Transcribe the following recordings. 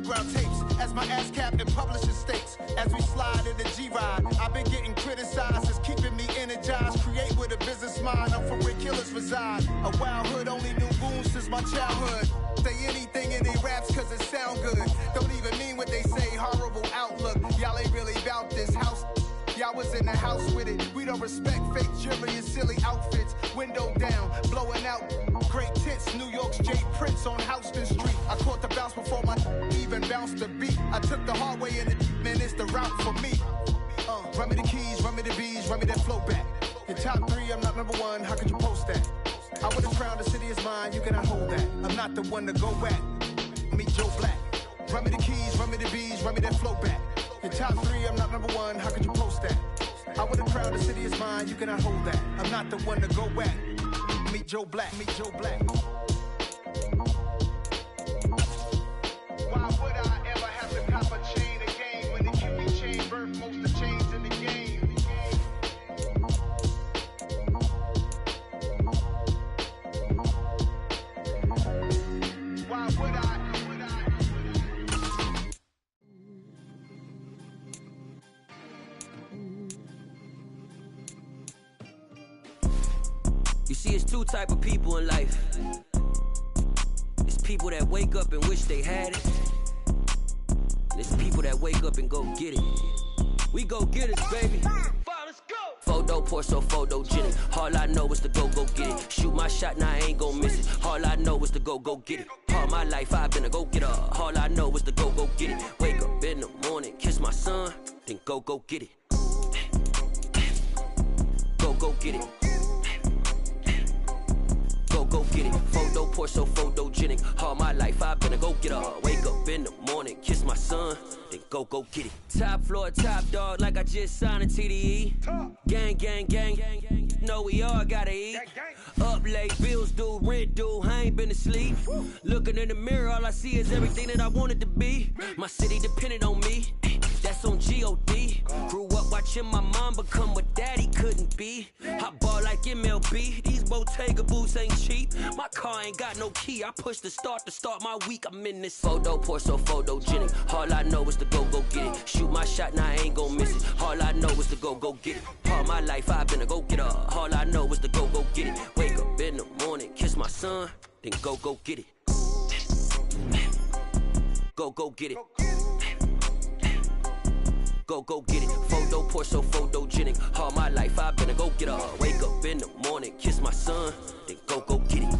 underground tapes as my ass cap in publishing states. As we slide in the G-Ride, I've been getting criticized as keeping me energized. Create with a business mind, I'm from where killers reside. A wild hood, only knew goons since my childhood. Say anything in they raps cause it sound good. Don't even mean what they say, horrible outlook. Y'all ain't really about this house. Y'all was in the house with it. We don't respect fake jewelry and silly outfits. Window down, blowing out great tits. New York's J. Prince on Houston Street. I caught the bounce before my even bounced the beat. I took the hard way in it, man, it's the route for me. Run me the keys, run me the bees, run me that flow back. Your top three, I'm not number one, how could you post that? I would've crowned the city is mine, you cannot hold that. I'm not the one to go back. Meet Joe Black. Run me the keys, run me the bees, run me that flow back. Your top three, I'm not number one, how could you post that? I would've crowned the city is mine, you cannot hold that. I'm not the one to go back. Meet Joe Black, meet Joe Black. Why would I ever have to cop a chain again when the QB chain birthed most of the chains in the game? Why would I? You see, it's two type of people in life. It's people that wake up and wish they had it. And it's people that wake up and go get it. We go get it, baby. Let's go. Photo pour so photogenic. All I know is to go get it. Shoot my shot, now I ain't gon' miss it. All I know is to go get it. All my life I've been a go-getter. All I know is to go get it. Wake up in the morning, kiss my son, then go get it. Go get it. Go get it. Photo pour so photogenic. All my life I've been a go-getter. Wake up in the morning, kiss my son, then go get it. Top floor, top dog, like I just signed a TDE. Gang. Know we all gotta eat. Up late, bills due, rent due, I ain't been asleep. Looking in the mirror, all I see is everything that I wanted to be. My city depended on me. That's on G.O.D. Grew up watching my mom become what daddy couldn't be. I ball like MLB, these Bottega boots ain't cheap. My car ain't got no key, I push the start to start my week. I'm in this photo pour so photogenic. All I know is to go get it. Shoot my shot, now I ain't gon' miss it. All I know is to go get it. All my life I've been a go-getter. All I know is to go get it. Wake up in the morning, kiss my son, then go get it. Go get it. Go get it. Photo pour so photogenic. All my life I've been a go-getter. Wake up in the morning, kiss my son, then go get it.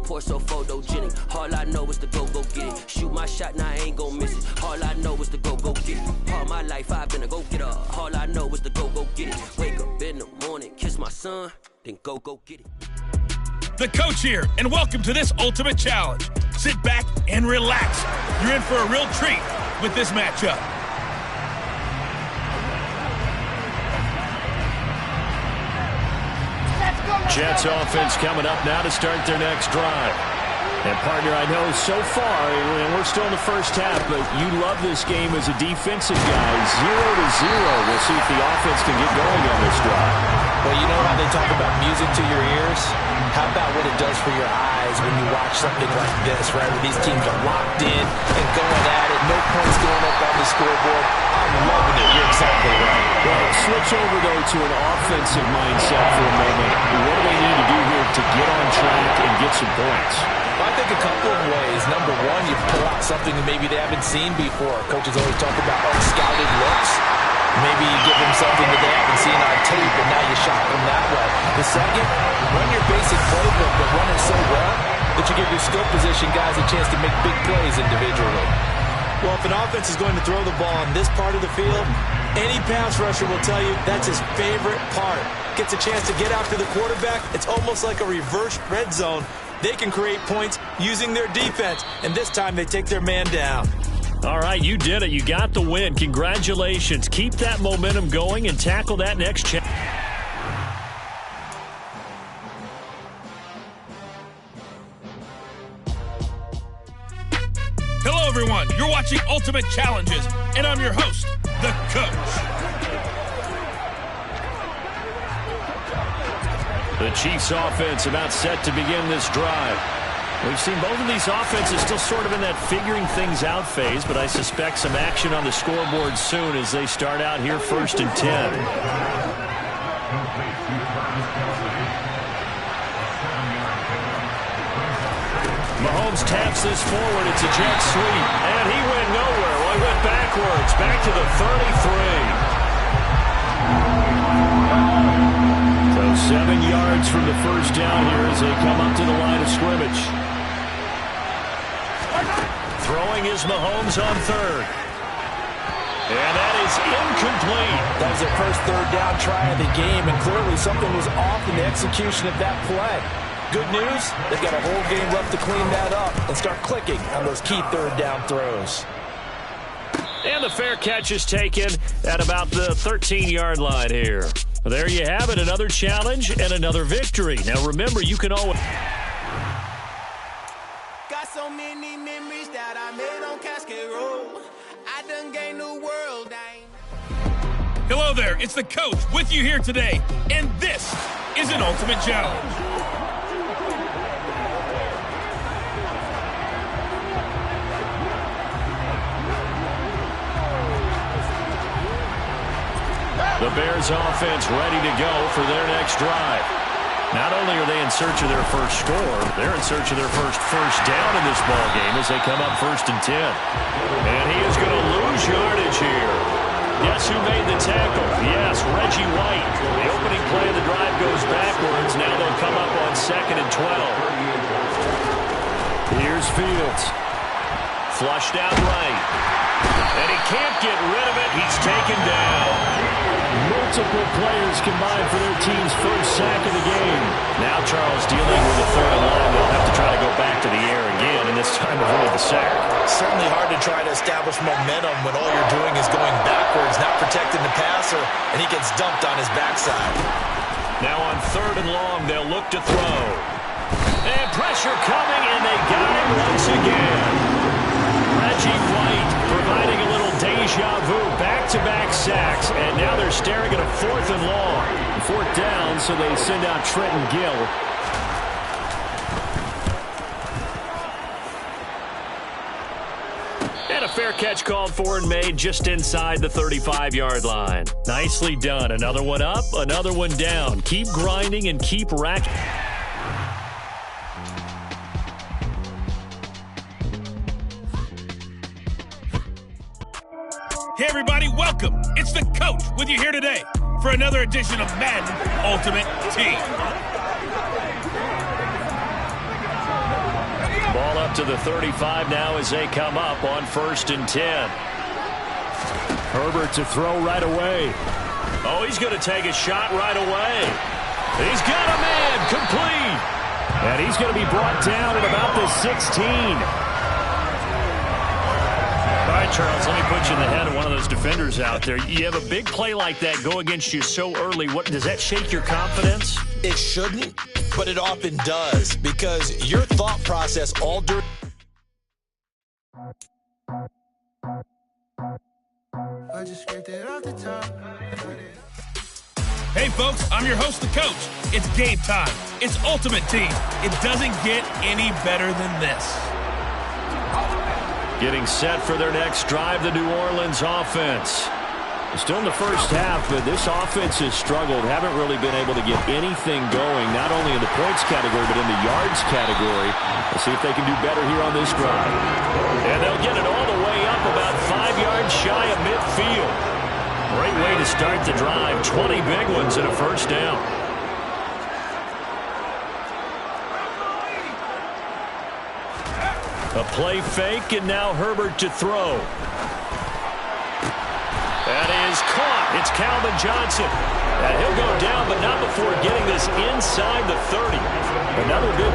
Pour so photogenic. All I know is to go get it. Shoot my shot, now I ain't gon' miss it. All I know is to go get it. All my life I've been a go-getter. All I know is to go get it. Wake up in the morning, kiss my son, then go get it. The coach here, and welcome to this ultimate challenge. Sit back and relax. You're in for a real treat with this matchup. Jets offense coming up now to start their next drive. And, partner, I know so far, and we're still in the first half, but you love this game as a defensive guy. 0-0. We'll see if the offense can get going on this drive. Well, you know how they talk about music to your ears? How about what it does for your eyes when you watch something like this, right, where these teams are locked in and going at it, no points going up on the scoreboard. I'm loving it. You're exactly right. Well, switch over, though, to an offensive mindset for a moment. What do they need to do here to get on track and get some points? Well, I think a couple of ways. Number one, you pull out something that maybe they haven't seen before. Coaches always talk about unscouted looks. Maybe you give them something that they haven't seen on tape, and now you shock them that way. The second, run your basic playbook, but run it so well that you give your skill position guys a chance to make big plays individually. Well, if an offense is going to throw the ball on this part of the field, any pass rusher will tell you that's his favorite part. Gets a chance to get after the quarterback. It's almost like a reverse red zone. They can create points using their defense, and this time they take their man down. All right, you did it. You got the win. Congratulations. Keep that momentum going and tackle that next challenge. Hello, everyone. You're watching Ultimate Challenges, and I'm your host, the Coach. The Chiefs offense about set to begin this drive. We've seen both of these offenses still sort of in that figuring things out phase, but I suspect some action on the scoreboard soon as they start out here 1st and 10. Mahomes taps this forward. It's a jet sweep, and he went nowhere. Well, he went backwards, back to the 33. So 7 yards from the first down here as they come up to the line of scrimmage. Throwing is Mahomes on 3rd. And that is incomplete. That was their first 3rd down try of the game, and clearly something was off in the execution of that play. Good news, they've got a whole game left to clean that up and start clicking on those key 3rd down throws. And the fair catch is taken at about the 13-yard line here. There you have it, another challenge and another victory. Now remember, you can always... Got so many memories that I made on Cascade Road. I done gained the world. Hello there. It's the Coach with you here today, and this is an Ultimate Challenge. The Bears offense ready to go for their next drive. Not only are they in search of their first score, they're in search of their first down in this ball game as they come up 1st and 10. And he is going to lose yardage here. Guess who made the tackle? Yes, Reggie White. The opening play of the drive goes backwards. Now they'll come up on 2nd and 12. Here's Fields. Flushed out right. And he can't get rid of it. He's taken down. Multiple players combined for their team's first sack of the game. Now Charles dealing with a 3rd and long. They'll have to try to go back to the air again, and this time avoid the sack. Certainly hard to try to establish momentum when all you're doing is going backwards, not protecting the passer, and he gets dumped on his backside. Now on 3rd and long, they'll look to throw. And pressure coming, and they got him once again. Reggie White providing a little deja vu, back-to-back sacks, and now they're staring at a 4th and long. 4th down, so they send out Trenton Gill. And a fair catch called for and made just inside the 35-yard line. Nicely done. Another one up, another one down. Keep grinding and keep racking. Hey, everybody, welcome. It's the Coach with you here today for another edition of Madden Ultimate Team. Ball up to the 35 now as they come up on 1st and 10. Herbert to throw right away. Oh, he's going to take a shot right away. He's got a man, complete. And he's going to be brought down at about the 16. All right, Charles, let me put you in the head of one of those defenders out there. You have a big play like that go against you so early. What does that shake your confidence? It shouldn't, but it often does, because your thought process all during... I just scraped it off the top. Hey, folks, I'm your host, the Coach. It's game time. It's Ultimate Team. It doesn't get any better than this. Getting set for their next drive, the New Orleans offense. Still in the first half, but this offense has struggled. Haven't really been able to get anything going, not only in the points category, but in the yards category. We'll see if they can do better here on this drive. And they'll get it all the way up about 5 yards shy of midfield. Great way to start the drive. 20 big ones and a first down. A play fake, and now Herbert to throw. That is caught. It's Calvin Johnson. And he'll go down, but not before getting this inside the 30. Another big...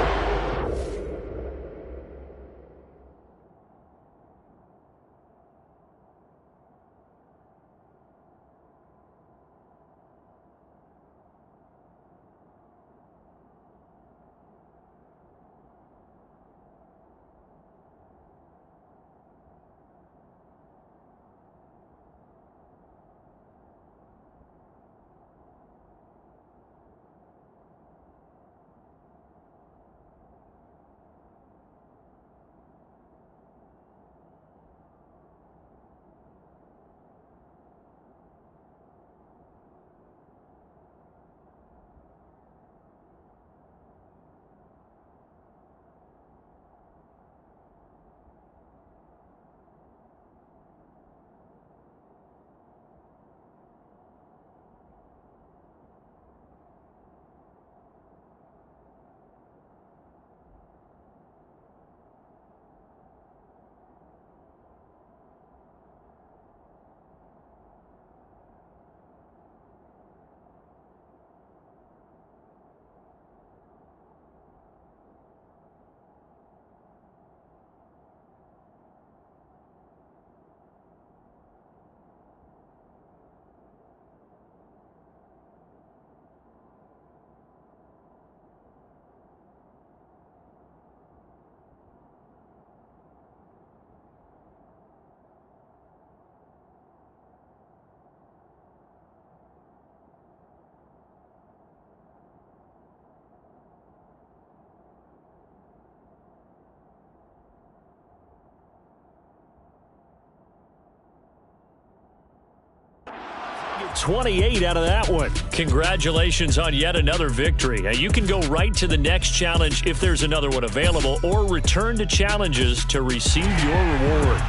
28 out of that one. Congratulations on yet another victory. Now, you can go right to the next challenge if there's another one available, or return to challenges to receive your reward.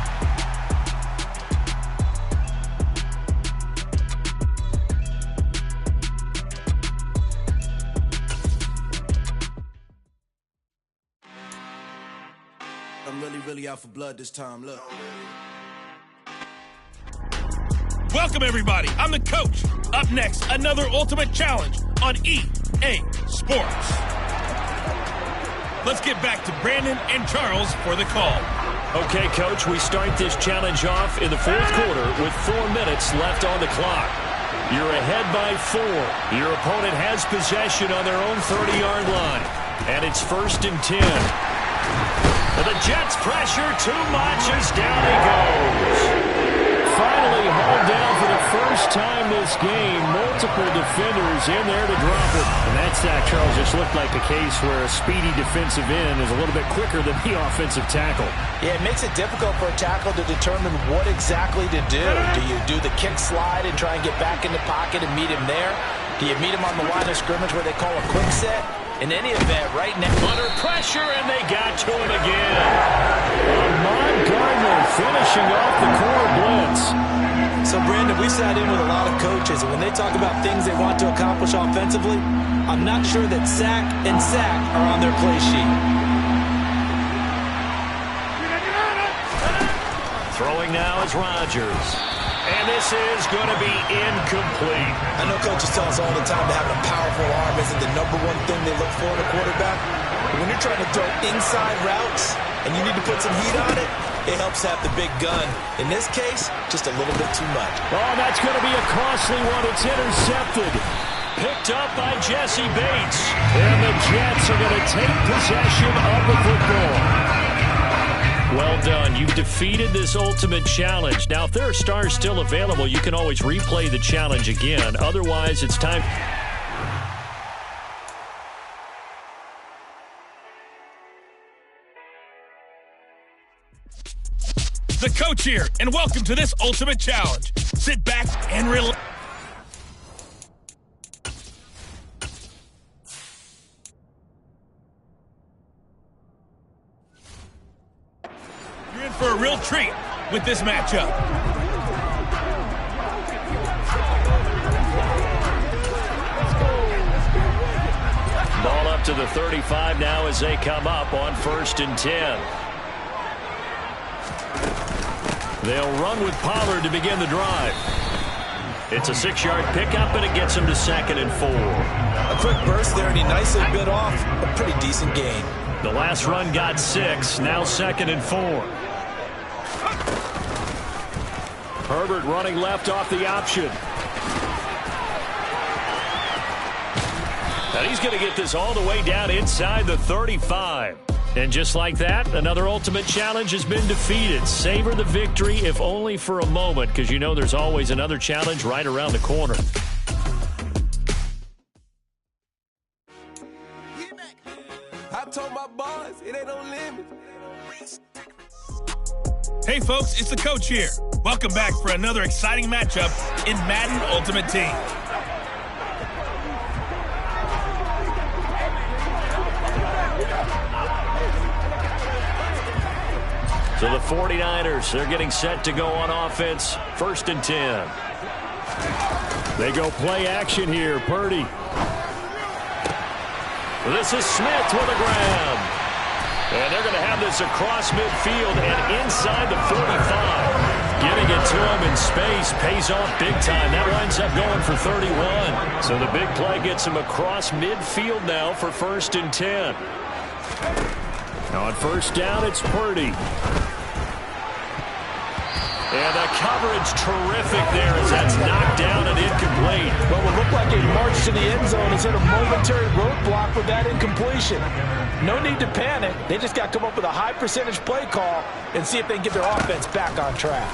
I'm really out for blood this time. Look. Welcome, everybody. I'm the coach. Up next, another Ultimate Challenge on EA Sports. Let's get back to Brandon and Charles for the call. Okay, Coach, we start this challenge off in the fourth quarter with 4 minutes left on the clock. You're ahead by 4. Your opponent has possession on their own 30-yard line, and it's 1st and 10. The Jets pressure too much as down he goes. Finally hauled down for the first time this game. Multiple defenders in there to drop it. And that sack, Charles, just looked like a case where a speedy defensive end is a little bit quicker than the offensive tackle. Yeah, it makes it difficult for a tackle to determine what exactly to do. Do you do the kick slide and try and get back in the pocket and meet him there? Do you meet him on the line of scrimmage where they call a quick set? In any event, right now, under pressure, and they got to him again. Ahmad Gardner finishing off the corner blitz. So, Brandon, we sat in with a lot of coaches, and when they talk about things they want to accomplish offensively, I'm not sure that sack and sack are on their play sheet. Throwing now is Rodgers. And this is going to be incomplete. I know coaches tell us all the time that having a powerful arm isn't the #1 thing they look for in a quarterback. But when you're trying to throw inside routes and you need to put some heat on it, it helps have the big gun. In this case, just a little bit too much. Oh, that's going to be a costly one. It's intercepted. Picked up by Jesse Bates. And the Jets are going to take possession of the football. Well done. You've defeated this ultimate challenge. Now, if there are stars still available, you can always replay the challenge again. Otherwise, it's time. The coach here, and welcome to this ultimate challenge. Sit back and relax. You're in for a real treat with this matchup. Ball up to the 35 now as they come up on 1st and 10. They'll run with Pollard to begin the drive. It's a 6-yard pickup, and it gets him to 2nd and 4. A quick burst there, and he nicely bit off a pretty decent gain. The last run got 6, now 2nd and 4. Herbert running left off the option. And he's going to get this all the way down inside the 35. And just like that, another ultimate challenge has been defeated. Savor the victory, if only for a moment, because you know there's always another challenge right around the corner. I told my boys, it ain't no limit. Hey, folks, it's the coach here. Welcome back for another exciting matchup in Madden Ultimate Team. So the 49ers, they're getting set to go on offense. 1st and 10. They go play action here. Purdy. This is Smith with a grab. And they're going to have this across midfield and inside the 45. Getting it to him in space pays off big time. That winds up going for 31. So the big play gets him across midfield now for 1st and 10. On 1st down, it's Purdy. And the coverage terrific there as that's knocked down and incomplete. Well, what looked like a march to the end zone has hit a momentary roadblock with that incompletion. No need to panic. They just got to come up with a high percentage play call and see if they can get their offense back on track.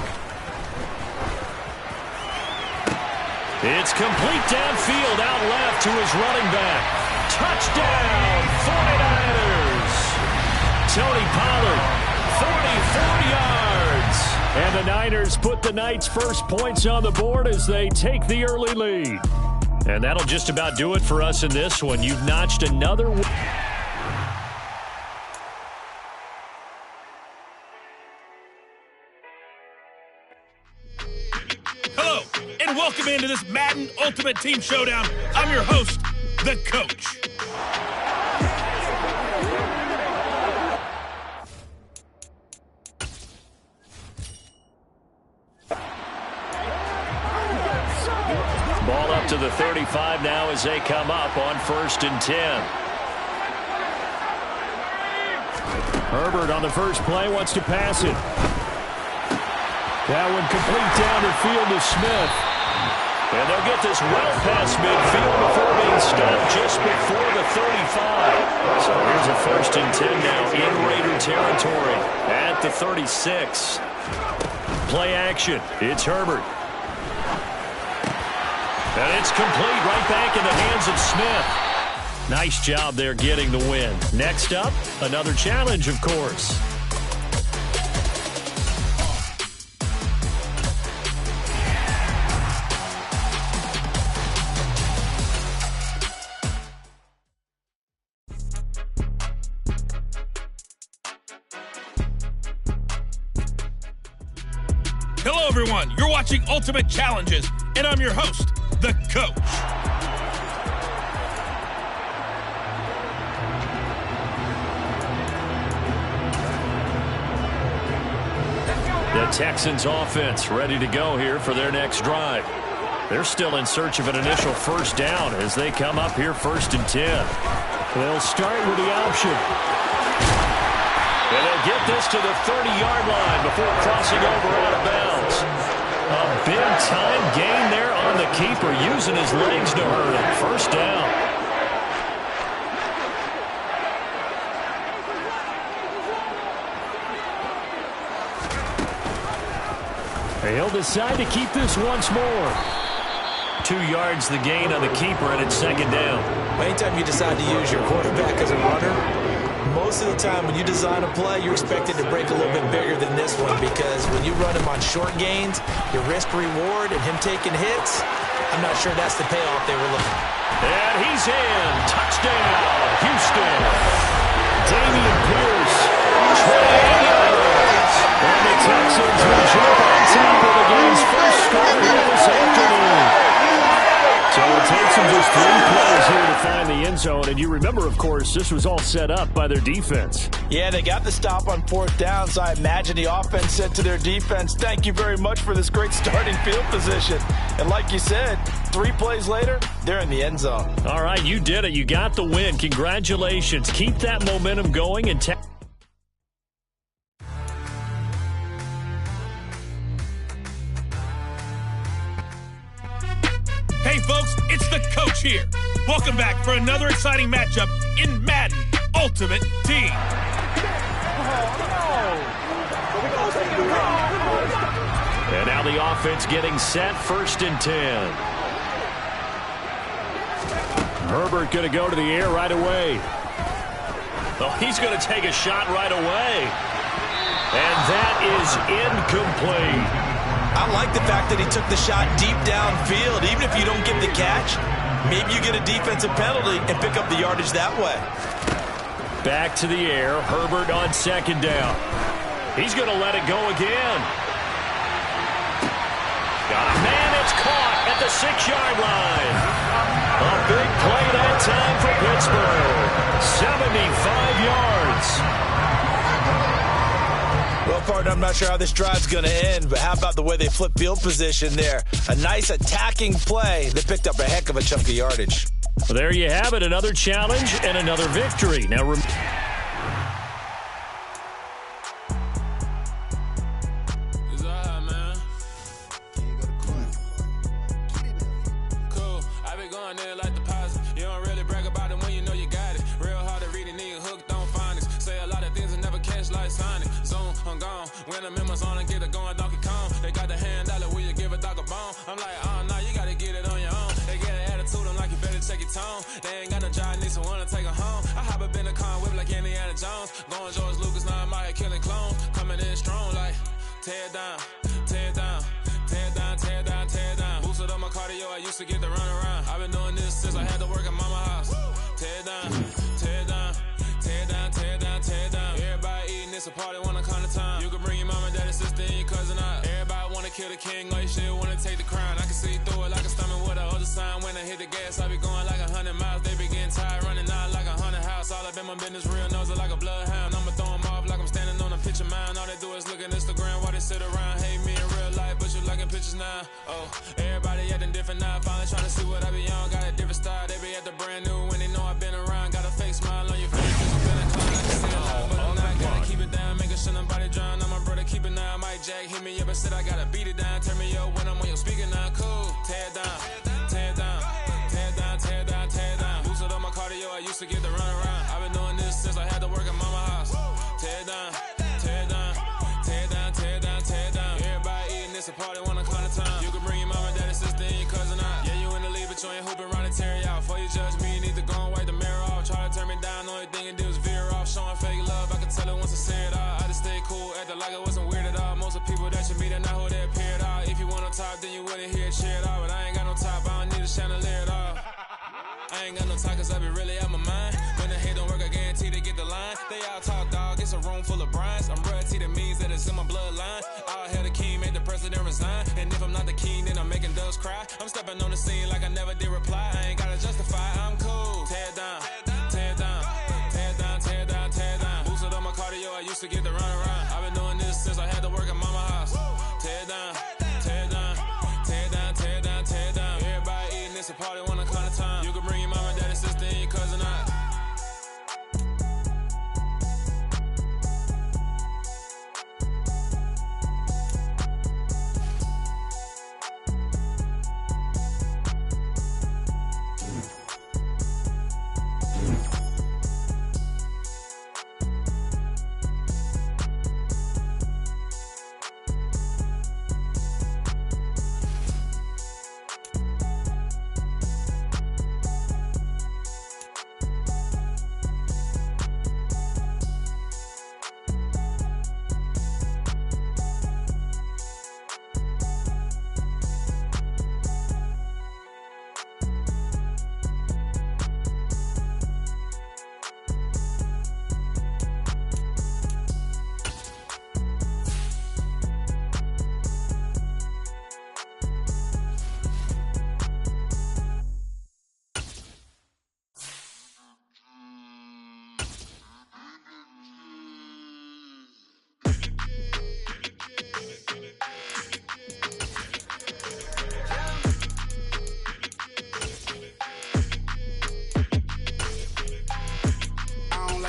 It's complete downfield out left to his running back. Touchdown, 49ers. Tony Pollard, 44 yards. And the Niners put the Knights' first points on the board as they take the early lead. And that'll just about do it for us in this one. You've notched another win. Hello, and welcome into this Madden Ultimate Team Showdown. I'm your host, the Coach. Ball up to the 35 now as they come up on 1st and 10. Herbert on the first play wants to pass it. That one complete down the field to Smith. And they'll get this well past midfield before being stopped just before the 35. So here's a 1st and 10 now in Raider territory at the 36. Play action. It's Herbert. And it's complete right back in the hands of Smith. Nice job there getting the win. Next up, another challenge, of course. Hello, everyone. You're watching Ultimate Challenges, and I'm your host, the Coach. The Texans offense ready to go here for their next drive. They're still in search of an initial first down as they come up here 1st and 10. They'll start with the option. And they'll get this to the 30-yard line before crossing over out of bounds. A big-time gain there on the keeper, using his legs to hurt him. First down. He'll decide to keep this once more. 2 yards the gain on the keeper, and it's 2nd down. Anytime you decide to use your quarterback as a runner, most of the time when you design a play, you're expected to break a little bit bigger than this one, because when you run him on short gains, your risk-reward and him taking hits, I'm not sure that's the payoff they were looking for. And he's in. Touchdown, Houston. Dameon Pierce, 28 yards. And the Texans will jump on top of the game's first score this afternoon. So it takes them just 3 plays here to find the end zone. And you remember, of course, this was all set up by their defense. Yeah, they got the stop on 4th down, so I imagine the offense said to their defense, thank you very much for this great starting field position. And like you said, 3 plays later, they're in the end zone. All right, you did it. You got the win. Congratulations. Keep that momentum going and Hey, folks, it's the Coach here. Welcome back for another exciting matchup in Madden Ultimate Team. And now the offense getting set, 1st and 10. Herbert going to go to the air right away. Oh, he's going to take a shot right away. And that is incomplete. I like the fact that he took the shot deep downfield. Even if you don't get the catch, maybe you get a defensive penalty and pick up the yardage that way. Back to the air. Herbert on 2nd down. He's going to let it go again. Got a man, it's caught at the 6-yard line. A big play that time for Pittsburgh. 75 yards. Well, partner, I'm not sure how this drive's going to end, but how about the way they flip field position there? A nice attacking play that picked up a heck of a chunk of yardage. Well, there you have it, another challenge and another victory. Now, when I'm in my zone and get it going Donkey Kong. They got the hand dollar, will you give a dog a bone? I'm like, oh, no, you gotta get it on your own. They get an attitude, I'm like, you better check your tone. They ain't got no job, need someone to take her home. I hop up in the car, whip like Indiana Jones. Going George Lucas, now I'm out here killing clones. Coming in strong like, tear it down, tear it down, tear it down, tear it down, tear it down. Boosted up my cardio, I used to get to run around. I've been doing this since I had to work at mama house. Tear it down, tear it down, tear it down, tear it down, tear it down. Everybody eating, it's a party, wanna come to time. You can bring your mama, daddy, sister, and your cousin out. Everybody wanna kill the king, like shit, wanna take the crown. I can see through it like a stomach with a other sign. When I hit the gas, I be going like 100 miles. They be getting tired, running out like 100 house. All up in my business, real nose like a bloodhound. I'ma throw 'em off like I'm standing on a picture mound. All they do is look at Instagram while they sit around. Hate me in real life, but you liking pictures now. Oh, everybody acting different now. Finally trying to see what I be on. Got a different style, they be at the brand new when they know I've been around. Got a fake smile on your face, cause you been a clown. I can see it now, but I'm not. Gotta keep it down, making sure nobody drown. Now my brother keep it now. Mike Jack hit me up and said I gotta beat it down. Turn me up when I'm on your speaker now. Cool, tear it down, tear it down, tear it down, tear it down, tear it down. Boosted up my cardio, I used to get to run around. I've been doing this since I had to work at mama house. Tear it down, tear it down, tear it down, tear it down, tear it down. Everybody eating, it's a party, wanna come to time. You can bring your mama, daddy, sister, and your cousin out. Yeah, you in the lead, but you ain't hooping around and tear it out. Before you judge me, you need to go and wipe the mirror off. Try to turn me down, the only thing it did was veer off. Showing fake love, I can tell it once I say it all. I just stay cool, acting like I wasn't weird at all. Most of the people that you meet are not who they appear at all. If you want on top, then you wouldn't hear it cheer it all. But I ain't got no top, I don't need a chandelier at all. I ain't got no time, cause I be really out my mind. When the hate don't work, I guarantee they get the line. They all talk, dog, it's a room full of brines. I'm royalty, that means that it's in my bloodline. All hail the king, made the president resign. And if I'm not the king, then I'm making doves cry. I'm stepping on the scene like I never did reply. I ain't gotta justify, I'm cool. Tear it down, tear it down, tear it down, tear it down, tear it down. Boosted up my cardio, I used to get to run around. I've been doing this since I had to work at mama house. Tear it down, tear it down, tear it down, tear it down, tear it down. Everybody eating, it's a party, wanna come to time. You can bring your mama, daddy, sister, and your cousin out.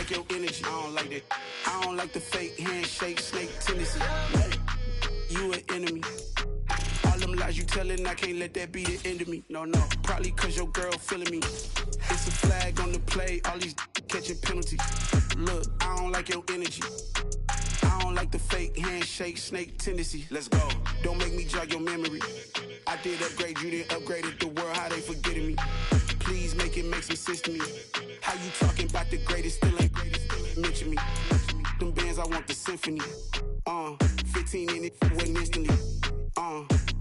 Your energy, I don't like that. I don't like the fake handshake, snake tendency. You an enemy. All them lies you telling, I can't let that be the end of me. No, probably cause your girl feeling me. It's a flag on the play, all these catching penalties. Look, I don't like your energy. I don't like the fake handshake, snake tendency. Let's go. Don't make me jog your memory. I did upgrade, you didn't upgrade it. The world, how they forgetting me. Please make it make some sense to me. How you talking about the greatest, still ain't greatest, still ain't mention me. Them bands, I want the symphony. 15 in it, wasn't instantly.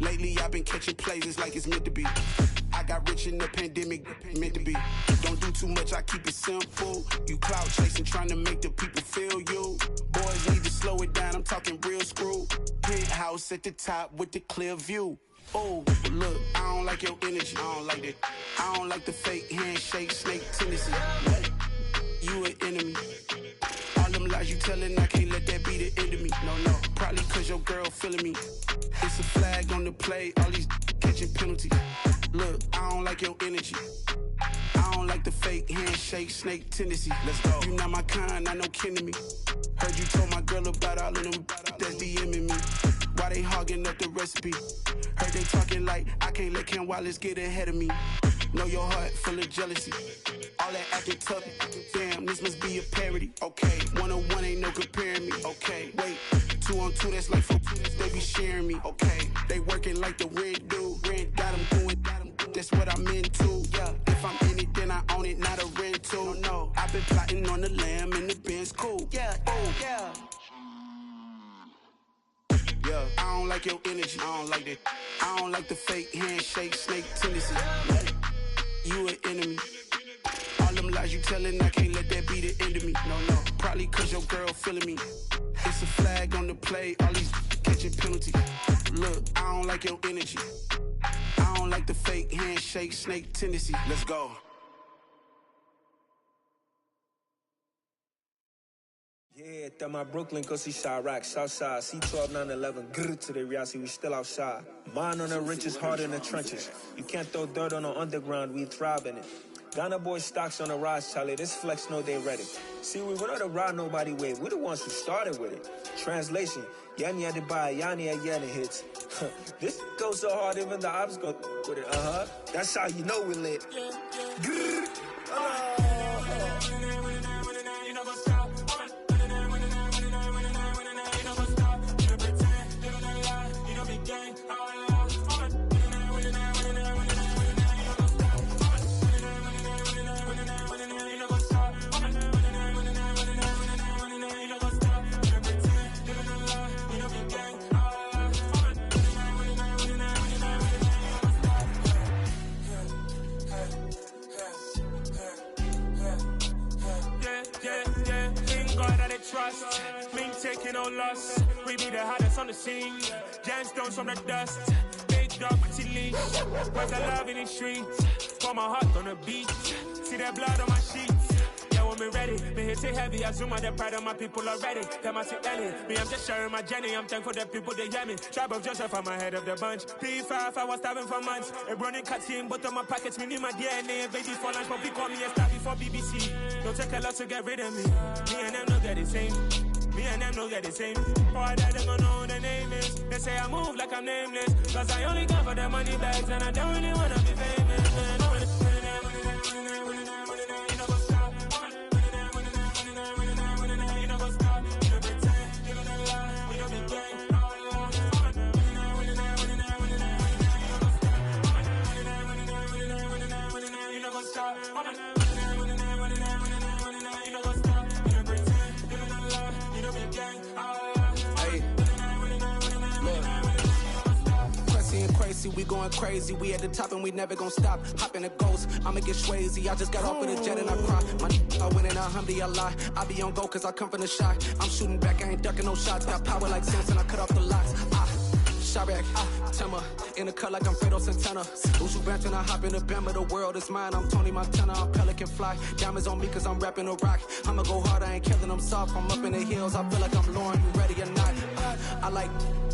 Lately I've been catching plays, it's like it's meant to be. I got rich in the pandemic, meant to be. Don't do too much, I keep it simple. You clout chasing, trying to make the people feel you. Boys need to slow it down, I'm talking real screw. Penthouse at the top with the clear view. Oh, look, I don't like your energy, I don't like that. I don't like the fake handshake, snake tendency. What? You an enemy. All them lies you telling, I can't let that be the end of me. No, probably cause your girl feeling me. It's a flag on the play, all these catching penalties. Look, I don't like your energy. I don't like the fake handshake, snake tendency. Let's go. You not my kind, not no kin to me. Heard you told my girl about all of them that's DMing me. Why they hogging up the recipe? Heard they talking like I can't let Ken Wallace get ahead of me. Know your heart full of jealousy. All that acting tough. Damn, this must be a parody. Okay, 1-on-1 ain't no comparing me. Okay, wait, 2-on-2 that's like 4. They be sharing me. Okay, they working like the rent do. Rent got them doing. That's what I'm into. Yeah, if I'm in it, then I own it, not a rental. No, I've been plotting on the lamb and the Benz cool. Yeah, oh yeah. I don't like your energy. I don't like that. I don't like the fake handshake, snake tendency. You an enemy. All them lies you telling, I can't let that be the end of me. No, probably cause your girl feeling me. It's a flag on the play, all these catching penalties. Look, I don't like your energy. I don't like the fake handshake, snake tendency. Let's go. Yeah, that my Brooklyn, cause he shot rock, Southside, C12, 911, grrr to the reality, we still outside. Mine on the riches, hard in the trenches. You can't throw dirt on the underground, we thrive in it. Ghana boys stocks on the rise, Charlie, this flex know they ready. See, we went on the ride nobody with, we the ones who started with it. Translation, Yanni had to buy, Yanni had Yanni hits. This goes so hard, even the ops go with it, That's how you know we lit. Grrr. Trust, me taking no loss. We be the hottest on the scene. Gemstones from the dust. Big dog, pretty leash. Where's the love in the streets? Pour my heart on the beach. See that blood on my sheets. Yeah, when we ready, me hit it heavy. I zoom out the pride of my people already. Them I see Ellie. Me, I'm just sharing my journey. I'm thankful that people they hear me. Tribe of Joseph, I'm ahead of the bunch. P5, I was starving for months. A running cutscene, but on my pockets, me need my DNA. Baby for lunch, but we call me a star before BBC. Don't take a lot to get rid of me. Me and them know that the same. Me and them know that the same. Boy, that them don't know who the name is. They say I move like I'm nameless. Cause I only come for the money bags and I don't really wanna be famous. Man. We going crazy, we at the top and we never gonna stop. Hop in a ghost, I'ma get swayzy. I just got off of the jet and I cry. My I win in a Humvee, I lie. I be on go cause I come from the shot. I'm shooting back, I ain't ducking no shots. Got power like Samson, I cut off the locks. Shabak, Timmer, in the cut like I'm Fredo Santana. Who's you benching? I hop in the Bama, the world is mine. I'm Tony Montana, I'm Pelican Fly. Diamonds on me cause I'm rapping a rock. I'ma go hard, I ain't killing them soft. I'm up in the hills, I feel like I'm Lauren, you ready or not? I like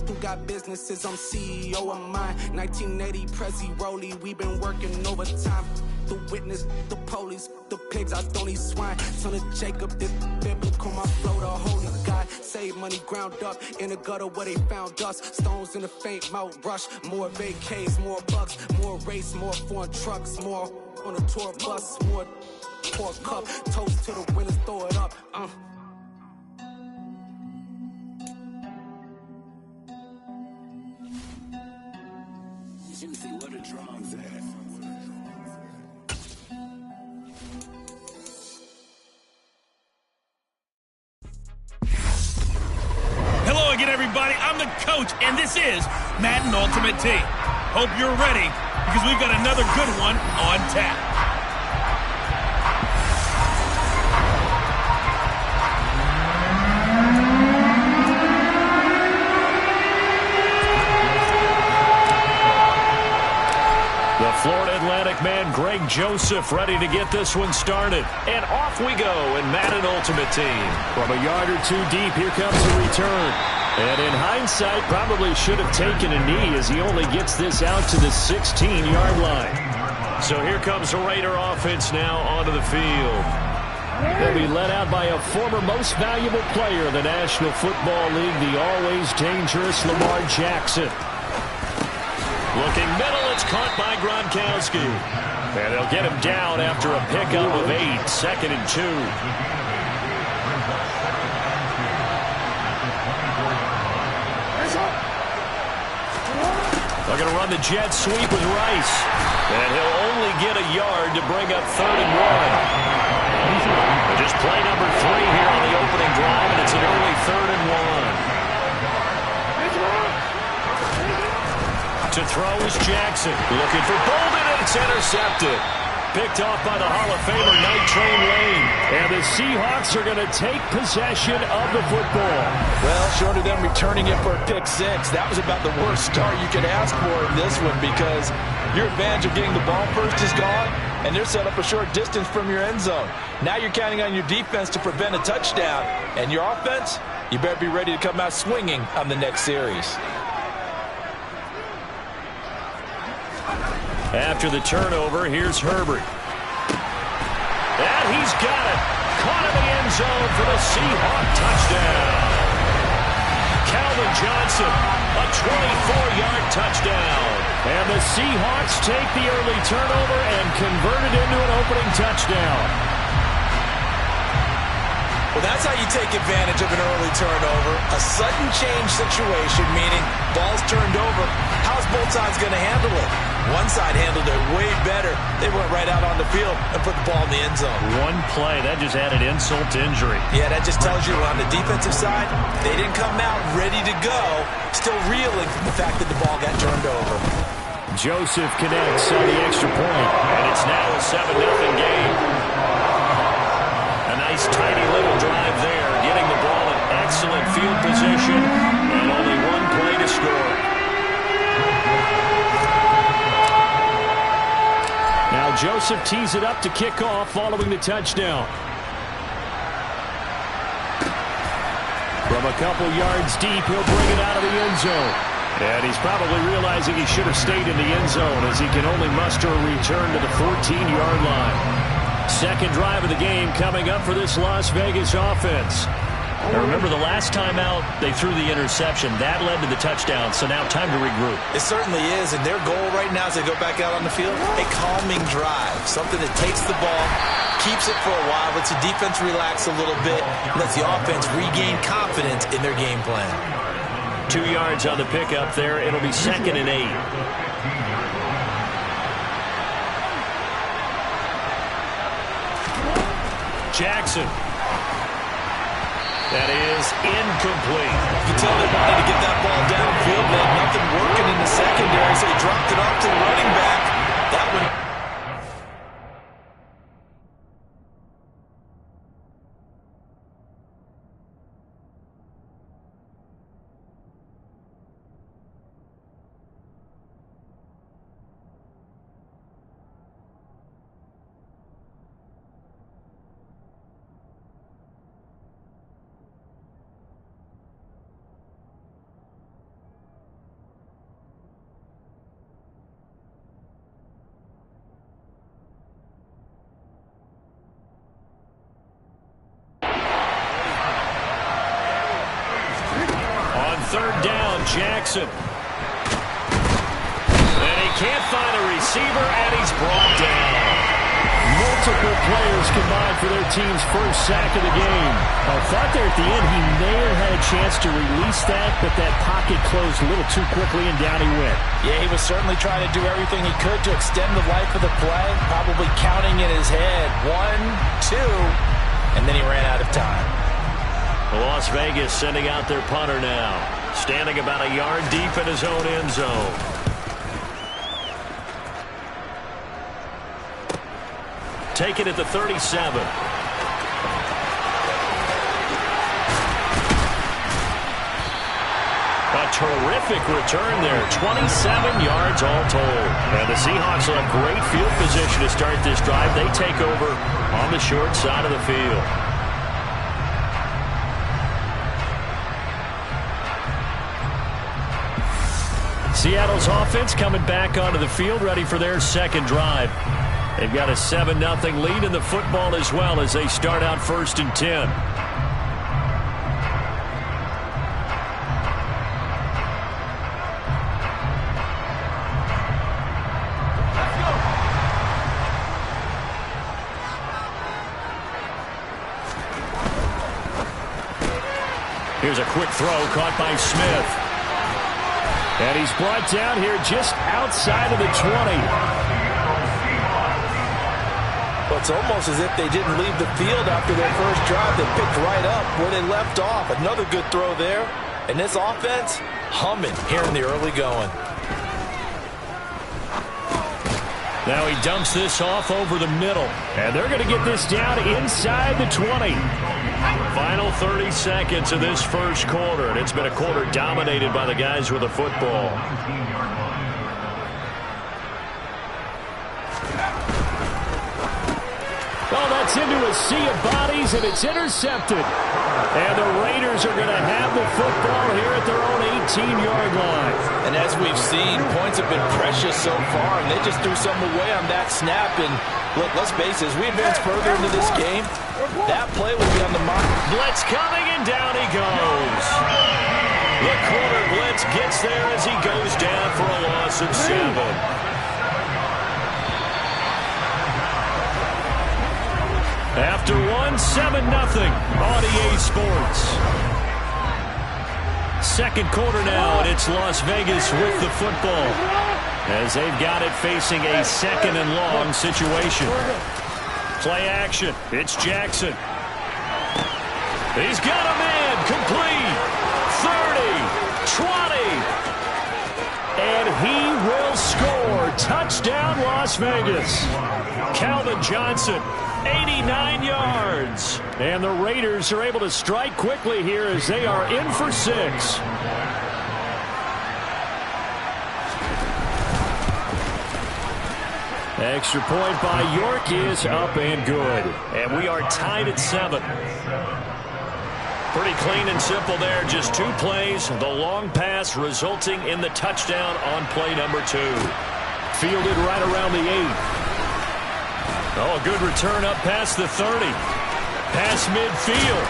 who got businesses, I'm CEO of mine. 1980 Prezi Rolly, we been working overtime. The witness, the police, the pigs, I don't eat swine. Son of Jacob, this biblical, my flow, the holy God. Save money ground up in the gutter where they found us. Stones in the faint mouth rush. More vacays, more bucks, more race, more foreign trucks, more on a tour bus, more pour cup. Toast to the winners, throw it up. See what the drums at. Hello again, everybody. I'm the coach, and this is Madden Ultimate Team. Hope you're ready, because we've got another good one on tap. The Florida Atlantic man, Greg Joseph, ready to get this one started. And off we go in Madden Ultimate Team. From a yard or two deep, here comes the return. And in hindsight, probably should have taken a knee as he only gets this out to the 16-yard line. So here comes the Raider offense now onto the field. They'll be led out by a former most valuable player in the National Football League, the always dangerous Lamar Jackson. Looking middle, it's caught by Gronkowski. And they'll get him down after a pickup of 8, 2nd and 2. They're going to run the jet sweep with Rice. And he'll only get a yard to bring up 3rd and 1. Just play number 3 here on the opening drive, and it's an early 3rd and 1. throws Jackson. Looking for Bolden, and it's intercepted. Picked off by the Hall of Famer, Night Train Lane. And the Seahawks are going to take possession of the football. Well, short of them returning it for a pick six, that was about the worst start you could ask for in this one because your advantage of getting the ball first is gone, and they're set up a short distance from your end zone. Now you're counting on your defense to prevent a touchdown, and your offense, you better be ready to come out swinging on the next series. After the turnover, here's Herbert. And he's got it. Caught in the end zone for the Seahawk touchdown. Calvin Johnson, a 24-yard touchdown. And the Seahawks take the early turnover and convert it into an opening touchdown. Well, that's how you take advantage of an early turnover. A sudden change situation, meaning ball's turned over. How's both sides going to handle it? One side handled it way better. They went right out on the field and put the ball in the end zone. One play, that just added insult to injury. Yeah, that just tells you on the defensive side, they didn't come out ready to go, still reeling from the fact that the ball got turned over. Joseph connects on the extra point, and it's now a 7-0 game. A nice, tidy little drive there, getting the ball in excellent field position, and only one play to score. Now Joseph tees it up to kick off following the touchdown. From a couple yards deep, he'll bring it out of the end zone. And he's probably realizing he should have stayed in the end zone as he can only muster a return to the 14-yard line. Second drive of the game coming up for this Las Vegas offense. Now remember, the last time out, they threw the interception. That led to the touchdown, so now time to regroup. It certainly is, and their goal right now as they go back out on the field, a calming drive, something that takes the ball, keeps it for a while, lets the defense relax a little bit, lets the offense regain confidence in their game plan. 2 yards on the pickup there. It'll be 2nd and 8. Jackson. That is incomplete. You can tell they wanted to get that ball downfield. They had nothing working in the secondary, so he dropped it off to the running back. That one. Third down, Jackson. And he can't find a receiver, and he's brought down. Multiple players combined for their team's first sack of the game. I thought there at the end he may have had a chance to release that, but that pocket closed a little too quickly, and down he went. Yeah, he was certainly trying to do everything he could to extend the life of the play, probably counting in his head. 1, 2, and then he ran out of time. Las Vegas sending out their punter now. Standing about a yard deep in his own end zone. Take it at the 37. A terrific return there. 27 yards all told. And the Seahawks will have great field position to start this drive. They take over on the short side of the field. Seattle's offense coming back onto the field, ready for their second drive. They've got a 7-0 lead in the football as well as they start out 1st and 10. Here's a quick throw caught by Smith. And he's brought down here just outside of the 20. Well, it's almost as if they didn't leave the field after their first drive. They picked right up where they left off. Another good throw there. And this offense, humming here in the early going. Now he dumps this off over the middle. And they're going to get this down inside the 20. Final 30 seconds of this first quarter. And it's been a quarter dominated by the guys with the football. Oh, that's into a sea of bodies, and it's intercepted. And the Raiders are going to have the football here at their own 18-yard line. And as we've seen, points have been precious so far, and they just threw something away on that snap. And look, let's face it, as we advance further into this game, that play will be on the mark. Blitz coming, and down he goes. The corner blitz gets there as he goes down for a loss of 7. After 7-0 on EA Sports. Second quarter now, and it's Las Vegas with the football as they've got it facing a 2nd and long situation. Play action. It's Jackson. He's got a man. Complete. 30, 20. And he will score. Touchdown, Las Vegas. Calvin Johnson. 89 yards. And the Raiders are able to strike quickly here as they are in for 6. Extra point by York is up and good. And we are tied at 7. Pretty clean and simple there. Just 2 plays. The long pass resulting in the touchdown on play number 2. Fielded right around the 8. Oh, good return up past the 30. Past midfield.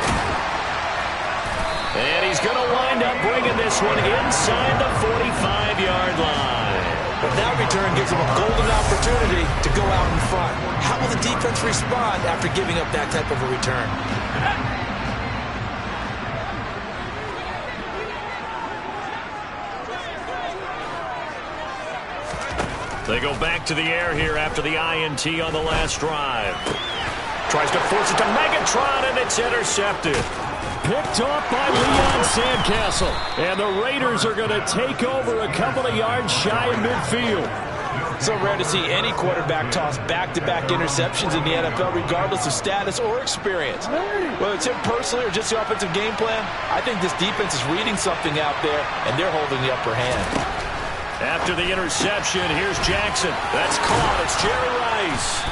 And he's going to wind up bringing this one inside the 45-yard line. But that return gives him a golden opportunity to go out in front. How will the defense respond after giving up that type of a return? They go back to the air here after the INT on the last drive. Tries to force it to Megatron, and it's intercepted. Picked off by Leon Sandcastle. And the Raiders are going to take over a couple of yards shy of midfield. So rare to see any quarterback toss back-to-back interceptions in the NFL, regardless of status or experience. Whether it's him personally or just the offensive game plan, I think this defense is reading something out there, and they're holding the upper hand. After the interception, here's Jackson. That's caught. It's Jerry Rice.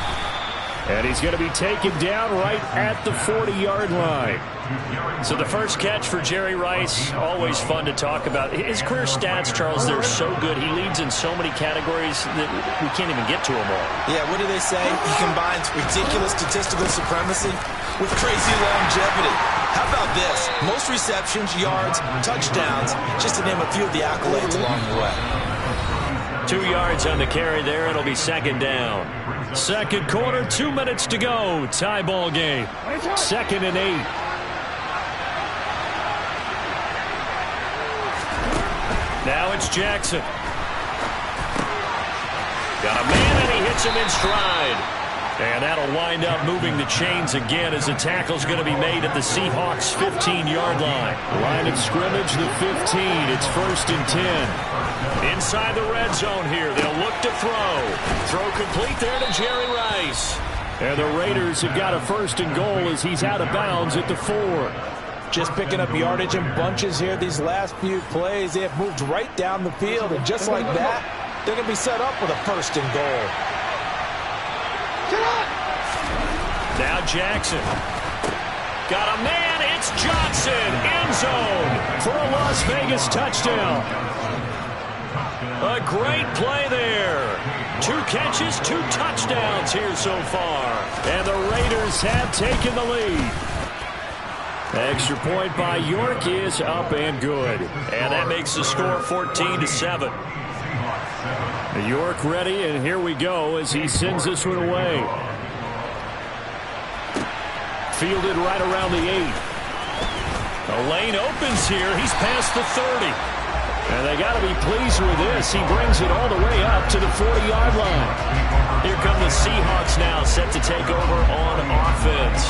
And he's going to be taken down right at the 40-yard line. So the first catch for Jerry Rice, always fun to talk about. His career stats, Charles, they're so good. He leads in so many categories that we can't even get to them all. Yeah, what do they say? He combines ridiculous statistical supremacy with crazy longevity. How about this? Most receptions, yards, touchdowns, just to name a few of the accolades along the way. 2 yards on the carry there. It'll be 2nd down. Second quarter, 2 minutes to go. Tie ball game. 2nd and 8. Now it's Jackson. Got a man, and he hits him in stride. And that'll wind up moving the chains again as the tackle's going to be made at the Seahawks' 15-yard line. Line of scrimmage, the 15. It's 1st and 10. Inside the red zone here. They'll look to throw. Throw complete there to Jerry Rice. And the Raiders have got a 1st and goal as he's out of bounds at the 4. Just picking up yardage in bunches here these last few plays. They have moved right down the field, and just like that, they're going to be set up with a 1st and goal. Now Jackson. Got a man. It's Johnson. End zone for a Las Vegas touchdown. A great play there. 2 catches, 2 touchdowns here so far. And the Raiders have taken the lead. Extra point by York is up and good. And that makes the score 14-7. York ready, and here we go as he sends this one away. Fielded right around the 8. The lane opens here. He's past the 30. And they got to be pleased with this. He brings it all the way up to the 40-yard line. Here come the Seahawks now, set to take over on offense.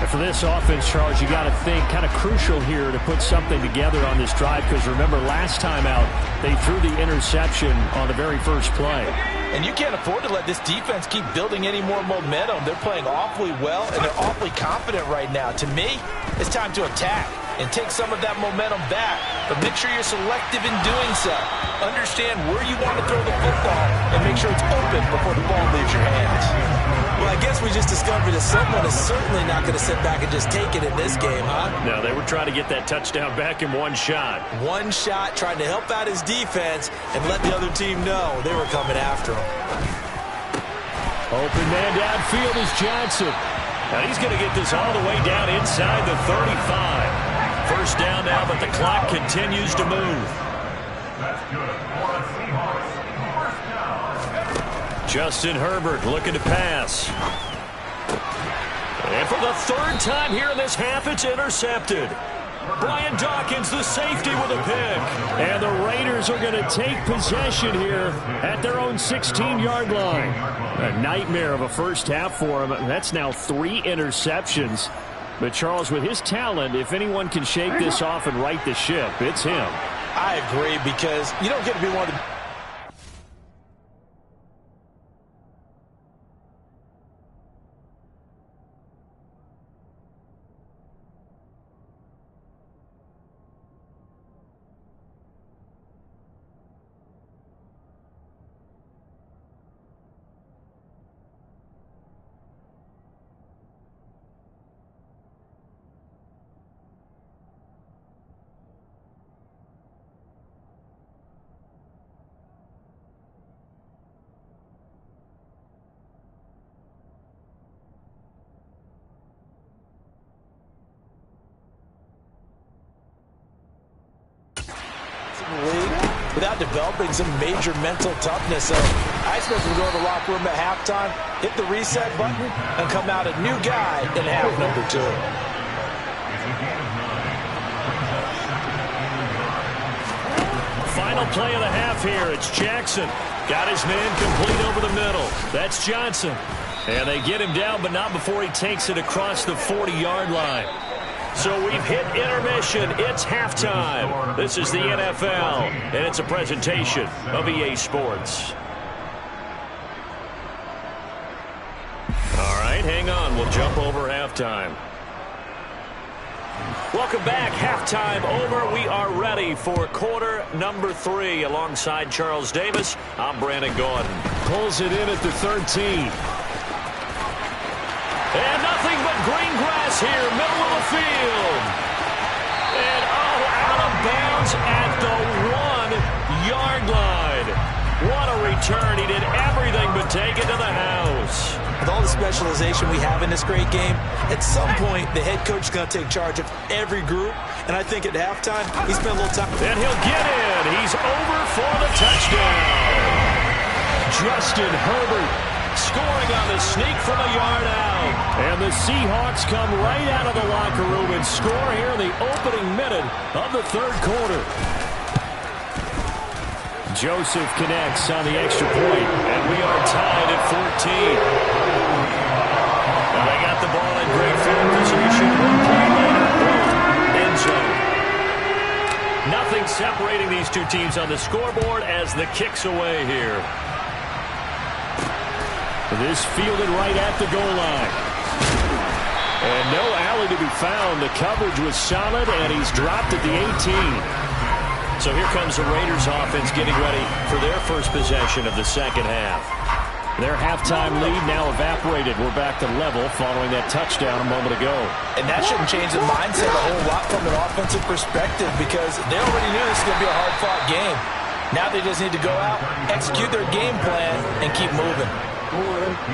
And for this offense, Charles, you got to think kind of crucial here to put something together on this drive, because remember last time out, they threw the interception on the very first play. And you can't afford to let this defense keep building any more momentum. They're playing awfully well, and they're awfully confident right now. To me, it's time to attack and take some of that momentum back. But make sure you're selective in doing so. Understand where you want to throw the football and make sure it's open before the ball leaves your hands. Well, I guess we just discovered that someone is certainly not going to sit back and just take it in this game, huh? No, they were trying to get that touchdown back in one shot. One shot, trying to help out his defense and let the other team know they were coming after him. Open man downfield is Johnson. Now he's going to get this all the way down inside the 35. First down now, but the clock continues to move. Justin Herbert looking to pass. And for the third time here in this half, it's intercepted. Brian Dawkins, the safety, with a pick. And the Raiders are going to take possession here at their own 16-yard line. A nightmare of a first half for him. That's now 3 interceptions. But Charles, with his talent, if anyone can shake this off and right the ship, it's him. I agree, because you don't get to be one of the... without developing some major mental toughness. So I expect him to go to the locker room at halftime, hit the reset button, and come out a new guy in half number 2. Final play of the half here. It's Jackson. Got his man complete over the middle. That's Johnson. And they get him down, but not before he takes it across the 40-yard line. So we've hit intermission. It's halftime. This is the NFL, and it's a presentation of EA Sports. All right, hang on. We'll jump over halftime. Welcome back. Halftime over. We are ready for quarter number 3. Alongside Charles Davis, I'm Brandon Gordon. Pulls it in at the 13. And nothing but green grass here, middle of the field. And out of bounds at the 1-yard line. What a return. He did everything but take it to the house. With all the specialization we have in this great game, at some point, the head coach is going to take charge of every group. And I think at halftime, he spent a little time. And he'll get in. He's over for the touchdown. Justin Herbert scoring on the sneak from a yard out. And the Seahawks come right out of the locker room and score here in the opening minute of the third quarter. Joseph connects on the extra point, and we are tied at 14. Now they got the ball in great field position. One play later, boom, end zone. Nothing separating these two teams on the scoreboard as the kick's away here. This fielded right at the goal line. And no alley to be found. The coverage was solid, and he's dropped at the 18. So here comes the Raiders offense getting ready for their first possession of the second half. Their halftime lead now evaporated. We're back to level following that touchdown a moment ago. And that shouldn't change the mindset a whole lot from an offensive perspective, because they already knew this was going to be a hard-fought game. Now they just need to go out, execute their game plan, and keep moving.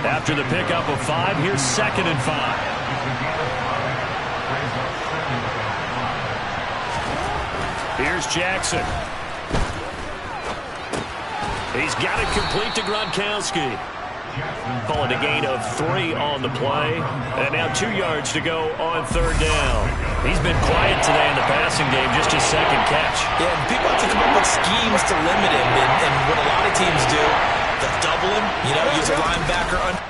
After the pickup of 5, here's 2nd and 5. Here's Jackson. He's got it complete to Gronkowski. Calling a gain of 3 on the play. And now 2 yards to go on third down. He's been quiet today in the passing game, just his second catch. Yeah, and people have to come up with schemes to limit him. And what a lot of teams do, they'll double him, use a linebacker.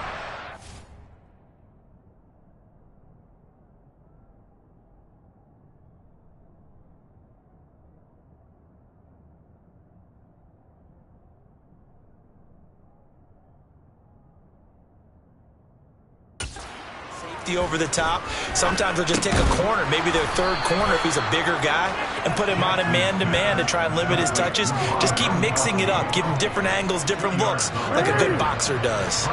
safety over the top. Sometimes they'll just take a corner, maybe their third corner if he's a bigger guy, and put him on a man-to-man to try and limit his touches. Just keep mixing it up, give him different angles, different looks, like a good boxer does.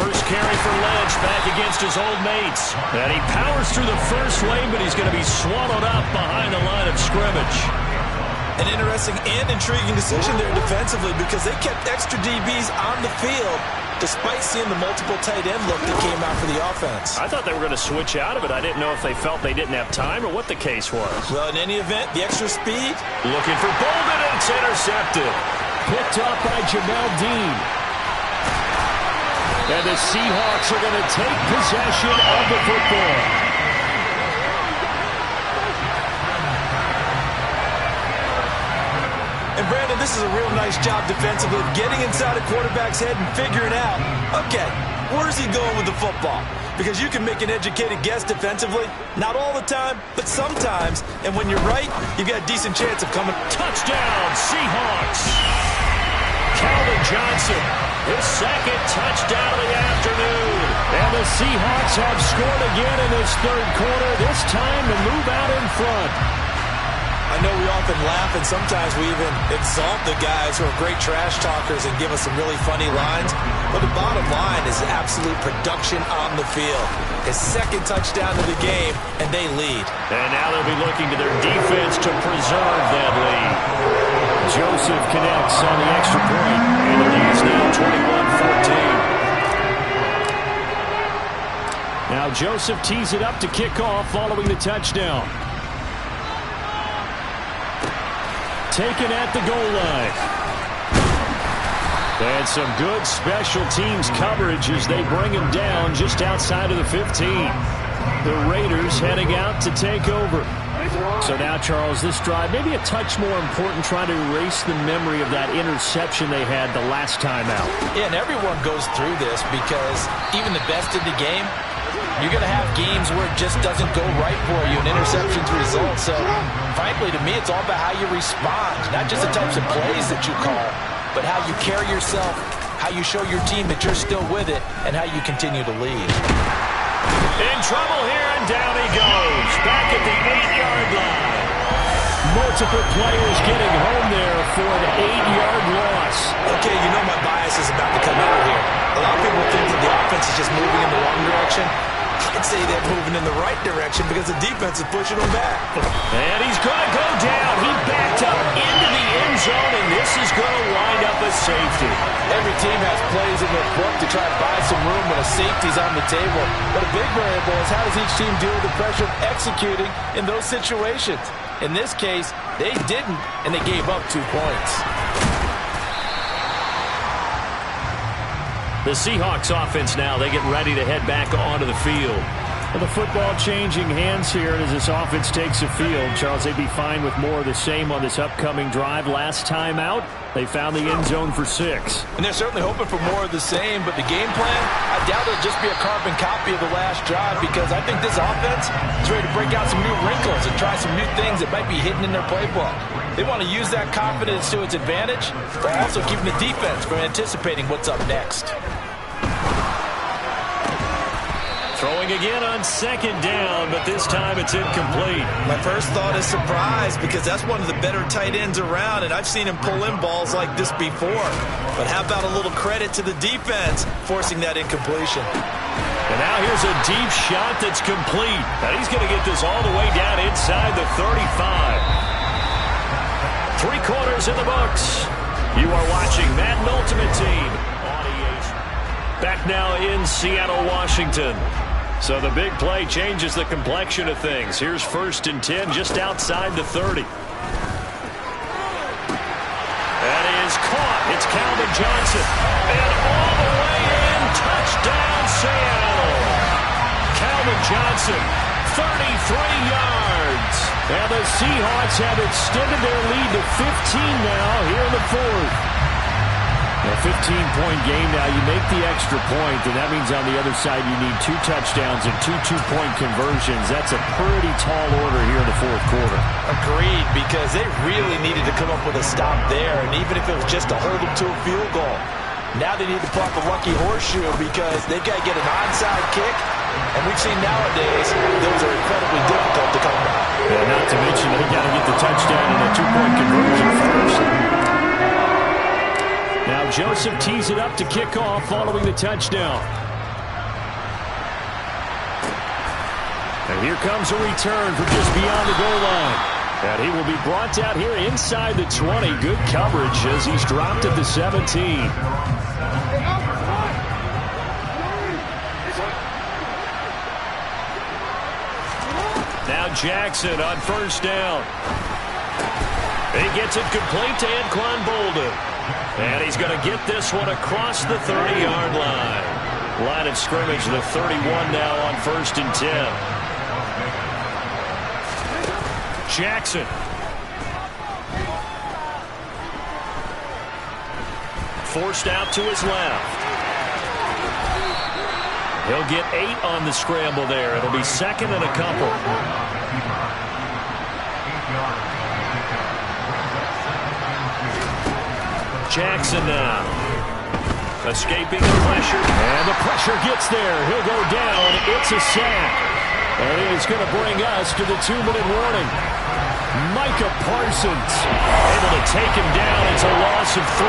First carry for Lynch, back against his old mates. And he powers through the first lane, but he's going to be swallowed up behind the line of scrimmage. An interesting and intriguing decision there defensively because they kept extra DBs on the field despite seeing the multiple tight end look that came out for the offense. I thought they were going to switch out of it. I didn't know if they felt they didn't have time or what the case was. Well, in any event, the extra speed. Looking for Bolden, and it's intercepted. Picked up by Jamel Dean. And the Seahawks are going to take possession of the football. And Brandon, this is a real nice job defensively of getting inside a quarterback's head and figuring out, okay, where's he going with the football? Because you can make an educated guess defensively, not all the time, but sometimes. And when you're right, you've got a decent chance of coming. Touchdown, Seahawks! Calvin Johnson, his second touchdown of the afternoon. And the Seahawks have scored again in this third quarter, this time to move out in front. I know we often laugh and sometimes we even exalt the guys who are great trash talkers and give us some really funny lines. But the bottom line is absolute production on the field. His second touchdown of the game, and they lead. And now they'll be looking to their defense to preserve that lead. Joseph connects on the extra point, and the lead's now 21-14. Now Joseph tees it up to kick off following the touchdown. Taken at the goal line. And some good special teams coverage as they bring him down just outside of the 15. The Raiders heading out to take over. So now, Charles, this drive, maybe a touch more important, trying to erase the memory of that interception they had the last time out. Yeah, and everyone goes through this because even the best in the game, you're going to have games where it just doesn't go right for you, and interceptions result. So, frankly, to me, it's all about how you respond, not just the types of plays that you call, but how you carry yourself, how you show your team that you're still with it, and how you continue to lead. In trouble here, and down he goes. Back at the 8-yard line. Multiple players getting home there for an 8-yard loss. Okay, you know my bias is about to come out here. A lot of people think that the offense is just moving in the wrong direction. I'd say they're moving in the right direction because the defense is pushing them back. And he's going to go down. He backed up into the end zone, and this is going to wind up a safety. Every team has plays in their book to try to buy some room when a safety's on the table. But a big variable is how does each team deal with the pressure of executing in those situations. In this case, they didn't, and they gave up 2 points. The Seahawks offense now, they get ready to head back onto the field. Well, the football changing hands here as this offense takes the field. Charles, they'd be fine with more of the same on this upcoming drive. Last time out, they found the end zone for 6. And they're certainly hoping for more of the same, but the game plan, I doubt it'll just be a carbon copy of the last drive because I think this offense is ready to break out some new wrinkles and try some new things that might be hidden in their playbook. They want to use that confidence to its advantage, but also keeping the defense from anticipating what's up next. Throwing again on second down, but this time it's incomplete. My first thought is surprise because that's one of the better tight ends around, and I've seen him pull in balls like this before. But how about a little credit to the defense forcing that incompletion? And now here's a deep shot that's complete. And he's going to get this all the way down inside the 35. 3 quarters in the books. You are watching Madden Ultimate Team. Back now in Seattle, Washington. So the big play changes the complexion of things. Here's 1st and 10 just outside the 30. That is caught. It's Calvin Johnson. And all the way in, touchdown Seattle. Calvin Johnson, 33 yards. And the Seahawks have extended their lead to 15 now here in the 4th. A 15-point game now. You make the extra point, and that means on the other side you need 2 touchdowns and 2 two-point conversions. That's a pretty tall order here in the fourth quarter. Agreed, because they really needed to come up with a stop there, and even if it was just to hold them to a field goal. Now they need to pop a lucky horseshoe because they've got to get an onside kick, and we've seen nowadays those are incredibly difficult to come by. Yeah, not to mention they got to get the touchdown and a 2-point conversion first. Now Joseph tees it up to kick off following the touchdown. And here comes a return from just beyond the goal line. And he will be brought down here inside the 20. Good coverage as he's dropped at the 17. Now Jackson on first down. He gets it complete to Anquan Bolden. And he's going to get this one across the 30-yard line. Line of scrimmage, the 31 now on 1st and 10. Jackson. Forced out to his left. He'll get 8 on the scramble there. It'll be 2nd and a couple. Jackson now. Escaping the pressure. And the pressure gets there. He'll go down. It's a sack. And it's going to bring us to the 2-minute warning. Micah Parsons able to take him down. It's a loss of 3.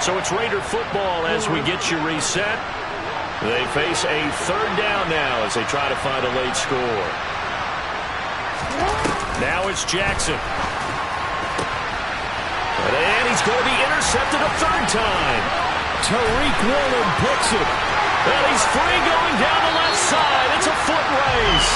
So it's Raider football as we get you reset. They face a 3rd down now as they try to find a late score. Now it's Jackson. And he's going to be intercepted a 3rd time. Tariq Woolen picks it. And he's free going down the left side. It's a foot race.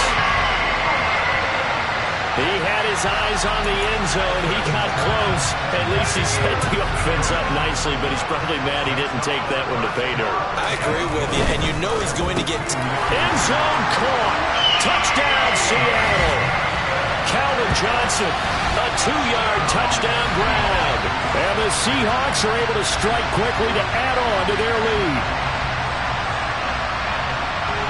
He had his eyes on the end zone. He got close. At least he set the offense up nicely, but he's probably mad he didn't take that one to pay dirt. I agree with you, and you know he's going to get... End zone caught. Touchdown, Seattle. Calvin Johnson, a 2-yard touchdown grab. And the Seahawks are able to strike quickly to add on to their lead.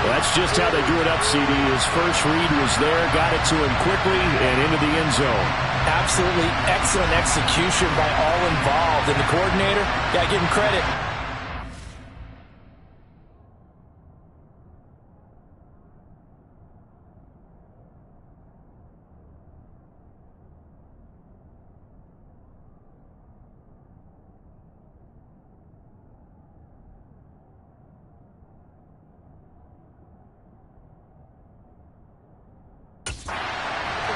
That's just how they drew it up, CD. His first read was there, got it to him quickly, and into the end zone. Absolutely excellent execution by all involved. And the coordinator, got to give him credit.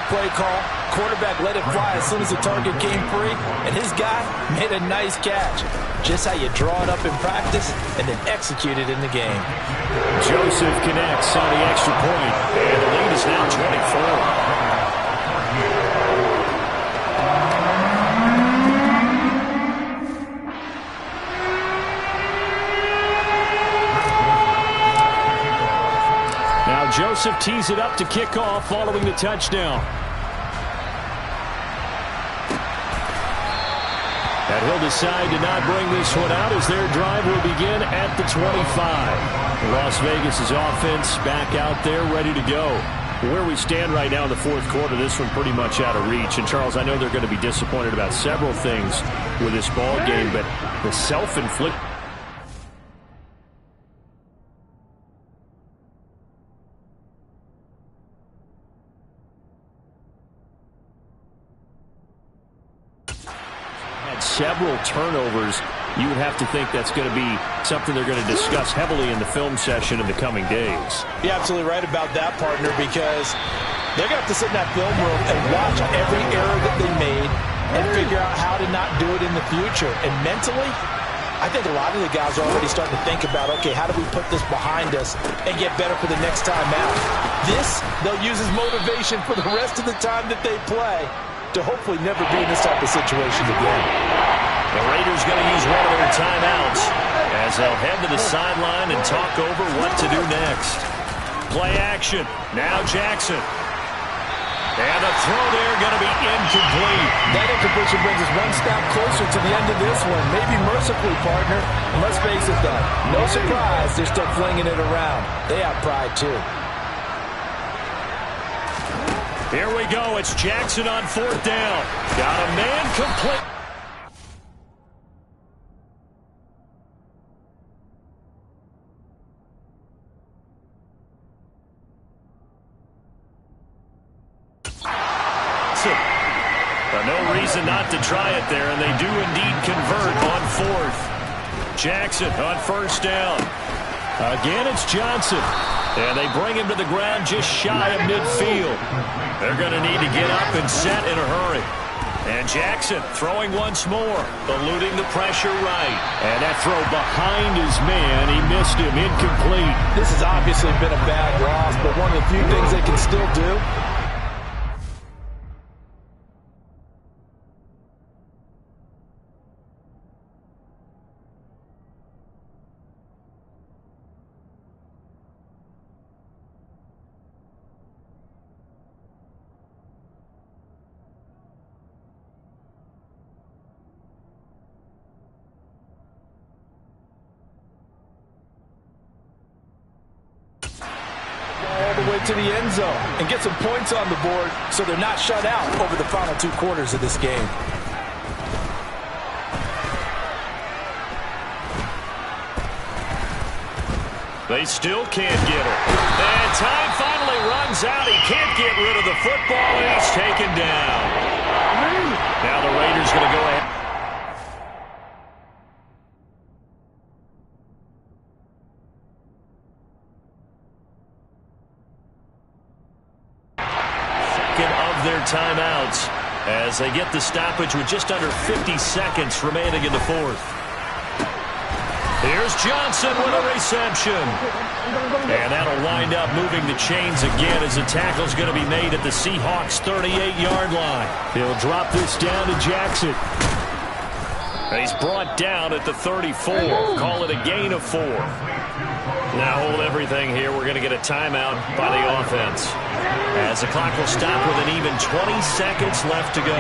Play call, quarterback let it fly as soon as the target came free, and his guy made a nice catch. Just how you draw it up in practice and then execute it in the game. Joseph connects on the extra point, and the lead is now 24. Joseph tees it up to kick off following the touchdown. And he'll decide to not bring this one out as their drive will begin at the 25. Las Vegas' offense back out there ready to go. Where we stand right now in the fourth quarter, this one pretty much out of reach. And, Charles, I know they're going to be disappointed about several things with this ball game, but the self-inflicted several turnovers. You would have to think that's going to be something they're going to discuss heavily in the film session in the coming days. You're absolutely right about that, partner, because they're going to have to sit in that film room and watch every error that they made and figure out how to not do it in the future. And mentally, I think a lot of the guys are already starting to think about, okay, how do we put this behind us and get better for the next time out? This, they'll use as motivation for the rest of the time that they play to hopefully never be in this type of situation again. The Raiders going to use one of their timeouts as they'll head to the sideline and talk over what to do next. Play action. Now Jackson. And the throw there going to be incomplete. That incompletion brings us one step closer to the end of this one. Maybe mercifully, partner. And let's face it, though, no surprise they're still flinging it around. They have pride, too. Here we go. It's Jackson on 4th down. Got a man complete. No reason not to try it there, and they do indeed convert on 4th. Jackson on 1st down. Again, it's Johnson. And they bring him to the ground just shy of midfield. They're going to need to get up and set in a hurry. And Jackson throwing once more, eluding the pressure right. And that throw behind his man, he missed him, incomplete. This has obviously been a bad loss, but one of the few things they can still do. To the end zone and get some points on the board so they're not shut out over the final 2 quarters of this game. They still can't get her. And time finally runs out. He can't get rid of the football, and he's taken down. Now the Raiders going to go ahead. Their timeouts as they get the stoppage with just under 50 seconds remaining in the 4th. Here's Johnson with a reception. And that'll wind up moving the chains again as the tackle's going to be made at the Seahawks' 38-yard line. He'll drop this down to Jackson. And he's brought down at the 34. Call it a gain of 4. Now hold everything here. We're going to get a timeout by the offense, as the clock will stop with an even 20 seconds left to go.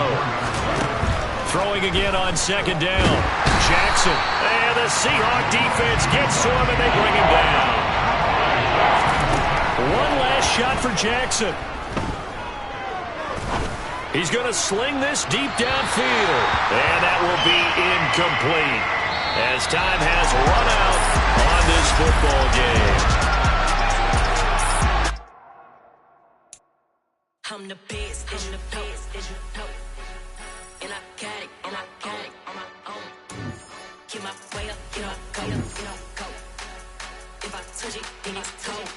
Throwing again on 2nd down. Jackson. And the Seahawk defense gets to him, and they bring him down. One last shot for Jackson. He's going to sling this deep downfield. And that will be incomplete, as time has run out on this football game. I'm the best, and the best, and you know. And I got it, on my own. Get my way up, get up, go, go. If I touch it, then it's cold,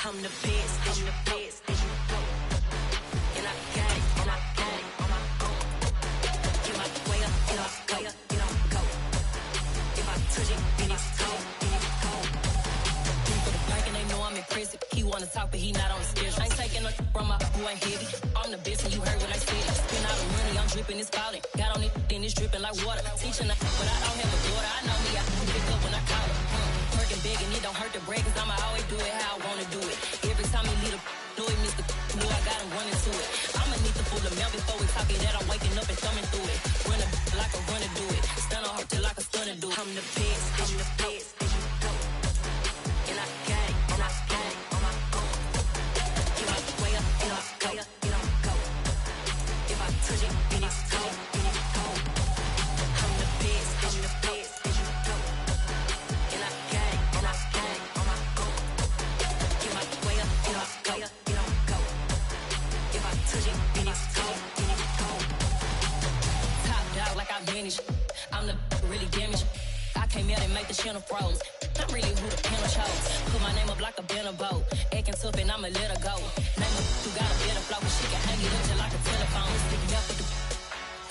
I'm the best, and the best, and you know. And I got it, on my own. Get my way up, get up, go. If I touch it, then it's cold, For the bike and they know I'm impressive. He wanna talk, but he not on the schedule. I ain't taking no from my boy heavy. I'm the best, and you heard what I said. Spend all the money, I'm dripping, it's falling. Got on it, then it's dripping like water. Teaching, but I don't have a daughter. I know me, I can pick up when I call her. Working big, and it don't hurt to break, cause I'ma always do it how I wanna do it. Every time he lead a know it, Mr. Know I got him running to it. I'ma need to pull the mail before we talk it that I'm waking up and thumbing through it. Run a like a runner do it. Stun on her till like a stunner do it. I'm the best, and you know. And I got it, on my own. Get my way up, get up, go. If I touch it, then it's cold, I'm the best, and you know. And I got it, on my own. Get my way up, get up, go. If I touch it, then it's cold, Top dog like I vanished. I'm the really damaged. I came out and make the channel froze. I'm really who the panel chose. Put my name up like a banner boat. Acting tough and I'ma let her go. Name her who got a better flow. She can hang it up just like a telephone. Sticking up with the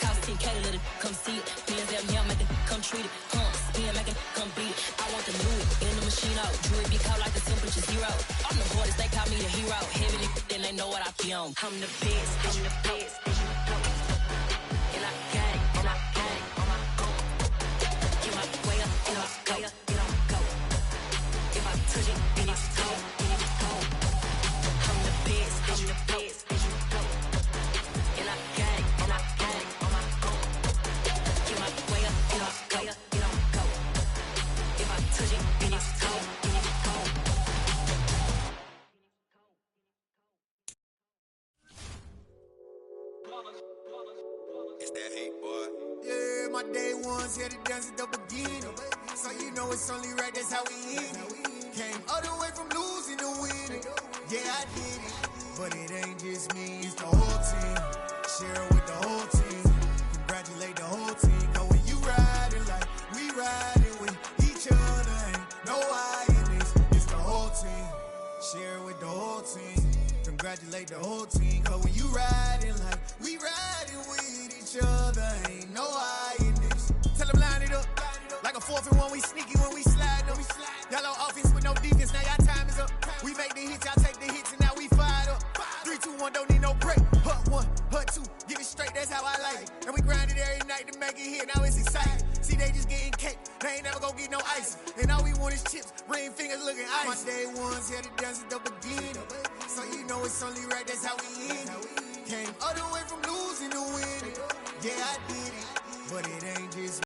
cost 10K to let it come see it. Bands out here, make it come treat it. Spin, make it come beat it. I want the new it in the machine out. Jewelry be cold like the temperature 0. I'm the boys, they call me the hero. Heavy then they know what I be on. I'm the best, and the best, and you know. And I got it, on my own. Get my way up, get up, go. If I touch it, then it's cold, I'm the best, and the best. Yeah, my day ones here to dance at the beginning. So you know it's only right, that's how we end it. Came all the way from losing to winning. Yeah, I did it. But it ain't just me, it's the whole team. Share it with the whole team. Congratulate the whole team. Cause when you riding like we riding with each other, ain't no I in this. It's the whole team. Share it with the whole team. Congratulate the whole team. Cause when you riding like we riding with each other, ain't no I in this. Tell them line it up. Like a 4th and 1, we sneaky when we slide up. Y'all on offense with no defense, now y'all time is up. We make the hits, y'all take the hits, and now we fired up. 3, 2, 1, don't need no break. Hut 1, hut 2, get it straight, that's how I like it. And we grind it every night to make it here, now it's exciting. See, they just getting cake, they ain't never gonna get no ice. And all we want is chips, ring fingers looking ice. My day ones here to dance at the beginning. So you know it's only right, that's how we end it. Came all the way from losing to winning. Yeah, I did it, but it ain't just